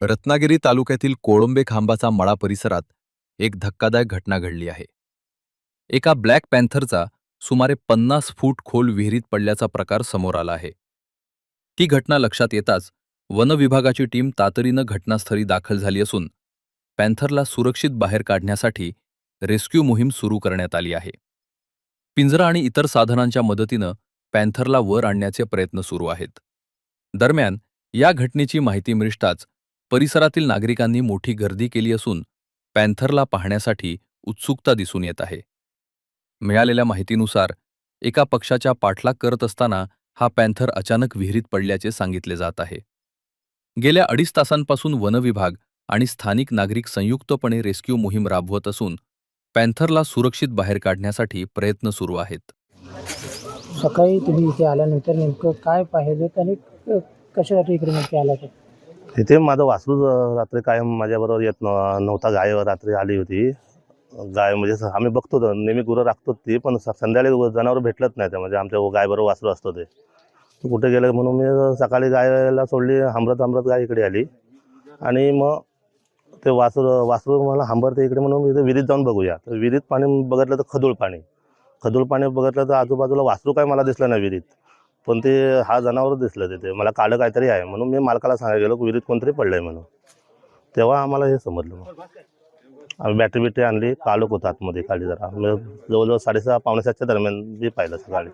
रत्नागिरी तालुक्यातील कोळंबे खांबाचा मळा परिसरात एक धक्कादायक घटना घडली आहे. एका ब्लॅक पॅन्थरचा सुमारे 50 फूट खोल विहिरीत पडल्याचा प्रकार समोर आला आहे. ही घटना लक्षात येताच वन विभागाची टीम तातडीनं घटनास्थळी दाखल झाली असून पॅन्थरला सुरक्षित बाहेर काढण्यासाठी रेस्क्यू मोहीम सुरू करण्यात आली आहे. पिंजरा आणि इतर साधनांच्या मदतीनं पॅन्थरला वर आणण्याचे प्रयत्न सुरू आहेत. दरम्यान या घटनेची माहिती मिळताच परिसरातील नागरिकांनी मोठी गर्दी केली असून पॅन्थरला पाहण्यासाठी उत्सुकता दिसून येत आहे. मिळालेल्या माहितीनुसार एका पक्षाच्या पाठलाग करत असताना हा पॅन्थर अचानक विहिरीत पडल्याचे सांगितले जात आहे. गेल्या 2.5 तासांपासून वनविभाग आणि स्थानिक नागरिक संयुक्तपणे रेस्क्यू मोहीम राबवत असून पॅन्थरला सुरक्षित बाहेर काढण्यासाठी प्रयत्न सुरू आहेत. सकाळी तुम्ही इथे आल्यानंतर नेमकं काय पाहिलं आणि कशासाठी इकडे नक्की आला ते? तिथे माझं वासरू रात्री कायम माझ्याबरोबर येत नव्हता. गाय रात्री आली होती. गाय म्हणजे आम्ही बघतो नेहमी गुरं राखतो ती, पण संध्याकाळी जनावर भेटलंच नाही. ते म्हणजे आमच्या गायबरोबर वासरू असतो ते कुठे गेलं म्हणून मी सकाळी गायला सोडली. हंबरत गाय इकडे आली आणि मग ते वासरू मला हंबरते इकडे म्हणून इथे विहिरीत जाऊन बघूया. तर विहिरीत पाणी बघितलं तर खदूळ पाणी बघितलं तर आजूबाजूला वासरू काय मला दिसलं नाही विहिरीत, पण ते हा जनावर दिसलं तिथे. मला काळं काहीतरी आहे म्हणून मी मालकाला सांगायला गेलो विहिरीत कोणतरी पडलंय म्हणून. तेव्हा आम्हाला हे समजलं. मग आम्ही बॅटरी आणली. काळोख होता आतमध्ये खाली जरा. जवळजवळ 6:30 पावणे 7च्या दरम्यान मी पाहिलं सकाळी.